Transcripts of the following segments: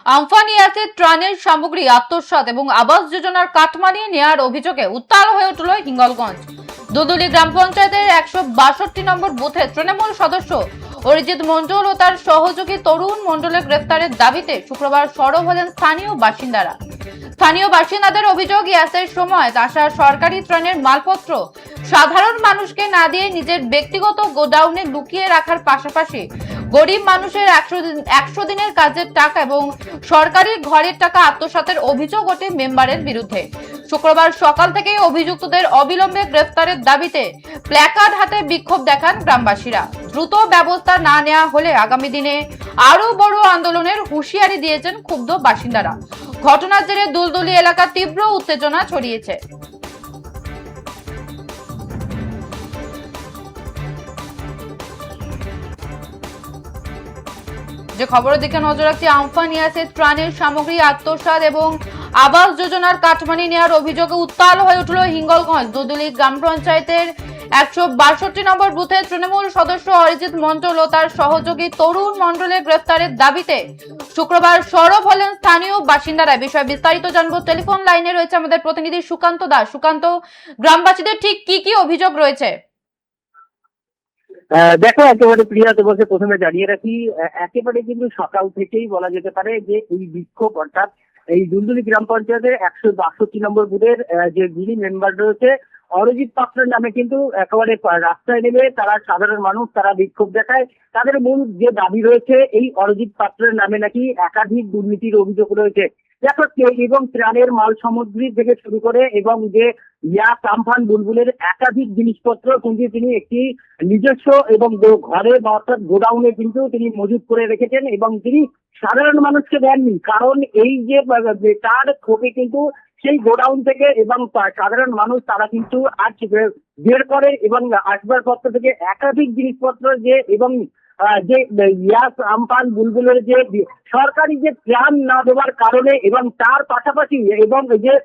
Amphan ইয়াতে ত্রাণের সামগ্রী আত্মসাৎ এবং আবাস যোজনার কাটমানি নেয়ার অভিযোগে উত্তাল হয়ে উঠল হিঙ্গলগঞ্জ। দুদুলি গ্রাম পঞ্চায়েতের 162 নম্বর বুথে তৃণমূল সদস্য অরিজিৎ মণ্ডল ও তার সহযোগী তরুণ মণ্ডলের গ্রেফতারের দাবিতে শুক্রবার সরব হলেন স্থানীয় বাসিন্দারা। স্থানীয় বাসিন্দাদের অভিযোগ, ইয়াসের সময় আসা সরকারি ত্রাণের মালপত্র সাধারণ মানুষকে না দিয়ে নিজের ব্যক্তিগত গোডাউনে লুকিয়ে রাখার পাশাপাশি গরিব মানুষের 100 দিনের কাজের টাকা এবং সরকারি ঘরের টাকা আত্মসাতের অভিযোগ ওঠে মেম্বারের বিরুদ্ধে। শুক্রবার সকাল থেকেই অভিযুক্তদের অবিলম্বে গ্রেফতারের দাবিতে প্ল্যাকার্ড হাতে বিক্ষোভ দেখান গ্রামবাসীরা। দ্রুত ব্যবস্থা না নেওয়া হলে আগামী দিনে আরো বড় আন্দোলনের হুঁশিয়ারি দিয়েছেন ক্ষুব্ধ বাসিন্দারা। ঘটনার জেরে দুলদুলি এলাকা তীব্র উত্তেজনা ছড়িয়েছে। যে খবরের দিকে নজর রাখছি, আমফান ইয়াসে ত্রাণের সামগ্রী আত্মসাৎ এবং আবাস যোজনার কাটমানি নেওয়ার অভিযোগে উত্তাল হয়ে উঠল হিঙ্গলগঞ্জ। দুদুলি গ্রাম পঞ্চায়েতের 162 নম্বর বুথে তৃণমূল সদস্য অরিজিৎ মণ্ডল ও তার সহযোগী তরুণ মণ্ডলের গ্রেফতারের দাবিতে শুক্রবার সরব হলেন স্থানীয় বাসিন্দারা। বিষয়ে বিস্তারিত জানবো, টেলিফোন লাইনে রয়েছে আমাদের প্রতিনিধি সুকান্ত দাস। সুকান্ত, গ্রামবাসীদের ঠিক কি অভিযোগ রয়েছে? দেখো, একেবারে প্রিয়া তোমাকে প্রথমে জানিয়ে রাখি, একেবারে কিন্তু সকাল থেকেই বলা যেতে পারে যে এই বিক্ষোভ, অর্থাৎ এই দুলদুলি গ্রাম পঞ্চায়েতের 162 নম্বর বুথের যে যিনি মেম্বার রয়েছে অরিজিৎ পাত্রের নামে কিন্তু একেবারে রাস্তায় নেমে তারা সাধারণ মানুষ তারা বিক্ষোভ দেখায়। তাদের মূল যে দাবি রয়েছে, এই অরিজিৎ পাত্রের নামে নাকি একাধিক দুর্নীতির অভিযোগ রয়েছে। দেখো, এবং ত্রাণের মাল সামগ্রী থেকে শুরু করে এবং যে আমফান বুলবুলের একাধিক জিনিসপত্র কিন্তু তিনি একটি নিজস্ব এবং ঘরে বা অর্থাৎ গোডাউনে কিন্তু তিনি মজুত করে রেখেছেন এবং তিনি সাধারণ মানুষকে দেননি। কারণ এই যে তার ক্ষোভে কিন্তু সেই গোডাউন থেকে এবং সাধারণ মানুষ তারা কিন্তু আজ বের করে এবং আসবাবপত্র থেকে একাধিক জিনিসপত্র যে এবং যে আমফান বুলবুলের যে সরকারি যে ত্রাণ না দেওয়ার কারণে এবং তার পাশাপাশি এবং যে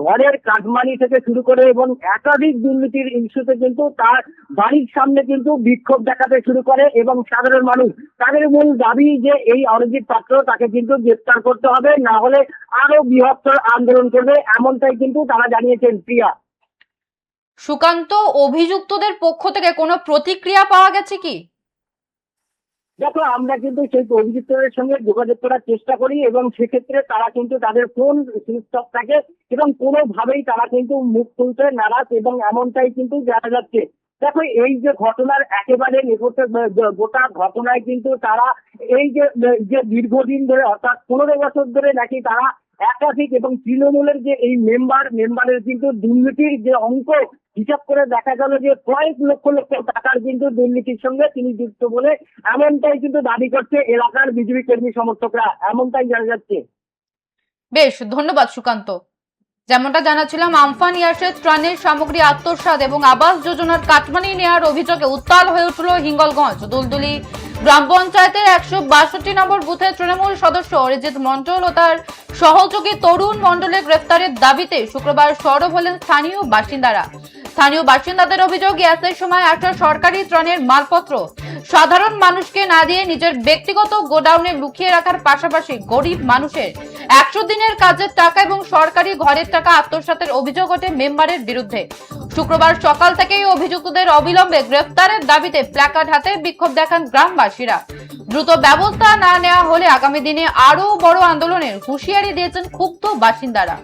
ঘরের কাটমানি থেকে শুরু করে এবং একাধিক দুর্নীতির ইস্যুতে কিন্তু তার বাড়ির সামনে কিন্তু বিক্ষোভ দেখাতে শুরু করে এবং সাধারণ মানুষ তাদের মূল দাবি যে এই অরিজিৎ পাত্র তাকে কিন্তু গ্রেফতার করতে হবে, না হলে আরো বৃহত্তর আন্দোলন করবে, এমনটাই কিন্তু তারা জানিয়েছেন। প্রিয়া, সুকান্ত, অভিযুক্তদের পক্ষ থেকে কোনো প্রতিক্রিয়া পাওয়া গেছে কি? দেখো, আমরা কিন্তু সেই অভিযুক্তদের সঙ্গে যোগাযোগ করার চেষ্টা করি এবং সেক্ষেত্রে তারা কিন্তু তাদের ফোন সুইচ অফ থাকে এবং কোনোভাবেই তারা কিন্তু মুখ খুলতে নারাজ এবং এমনটাই কিন্তু জানা যাচ্ছে। দেখো, এই যে ঘটনার একেবারে নেপথ্যে গোটা ঘটনায় কিন্তু তারা এই যে দীর্ঘদিন ধরে অর্থাৎ 15 বছর ধরে নাকি তারা একাধিক এবং তৃণমূলের যে এই মেম্বারের কিন্তু দুর্নীতির যে অঙ্ক হিসাব করে দেখা গেল যে কয়েক লক্ষ লক্ষ টাকার কিন্তু দুর্নীতির সঙ্গে তিনি যুক্ত বলে এমনটাই কিন্তু দাবি করছে এলাকার বিজেপি কর্মী সমর্থকরা, এমনটাই জানা যাচ্ছে। বেশ, ধন্যবাদ সুকান্ত। যেমনটা জানাচ্ছিলাম, আমফান ইয়াসের ত্রাণের সামগ্রী আত্মসাৎ এবং আবাস যোজনার কাটমানি নেওয়ার অভিযোগে উত্তাল হয়ে উঠল হিঙ্গলগঞ্জ। দুলদুলি গ্রাম পঞ্চায়েতের 162 নম্বর বুথে তৃণমূল সদস্য অরিজিৎ মণ্ডল ও তার সহযোগী তরুণ মণ্ডলের গ্রেফতারের দাবিতে শুক্রবার সরব হলেন স্থানীয় বাসিন্দারা। স্থানীয় বাসিন্দাদের অভিযোগ, ইয়াসের সময় আসা সরকারি ত্রাণের মালপত্র সাধারণ মানুষকে না দিয়ে নিজের ব্যক্তিগত গোডাউনে লুকিয়ে রাখার পাশাপাশি গরিব মানুষের 100 দিনের কাজের টাকা এবং সরকারি ঘরের টাকা আত্মসাতের অভিযোগ ওঠে মেম্বারের বিরুদ্ধে। শুক্রবার সকাল থেকেই অভিযুক্তদের অবিলম্বে গ্রেফতারের দাবিতে প্ল্যাকার্ড হাতে বিক্ষোভ দেখান গ্রামবাসীরা। দ্রুত ব্যবস্থা না নেওয়া হলে আগামী দিনে আরো বড় আন্দোলনের হুঁশিয়ারি দিয়েছেন ক্ষুব্ধ বাসিন্দারা।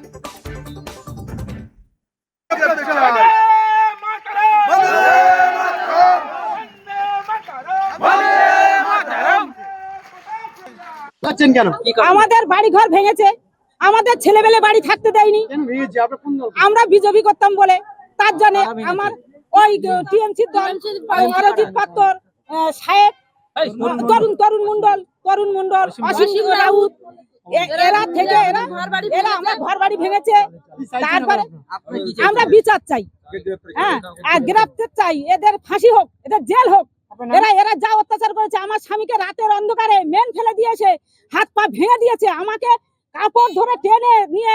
আমাদের বাড়ি ঘর ভেঙেছে, আমাদের ছেলেবেলে বাড়ি থাকতে দেয়নি। আমরা বিজেপি করতাম বলে তার জন্য আমার ওই টিএমসি অরিজিৎ পাত্র সাহেব, তরুণ মন্ডল, অসীম রাউত, এরা থেকে এরা আমরা ঘর বাড়ি ভেঙেছে। তারপরে আমরা বিচার চাই, হ্যাঁ, আর গ্রেফতার চাই, এদের ফাঁসি হোক, এদের জেল হোক। এরা যা অত্যাচার করেছে, আমার স্বামীকে রাতের অন্ধকারে মেন ফেলে দিয়েছে, হাত পা ভেঙে দিয়েছে, আমাকে কাপড় ধরে টেনে নিয়ে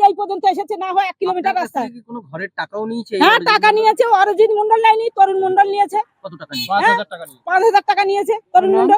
এই পর্যন্ত এসেছে, না হয় 1 কিলোমিটার রাস্তা। কোনো ঘরের টাকাও নিয়েছে? হ্যাঁ, টাকা নিয়েছে। অরিজিৎ মন্ডল নেয়নি, তরুণ মন্ডল নিয়েছে। কত টাকা? 5,000 টাকা নিয়েছে তরুণ মন্ডল।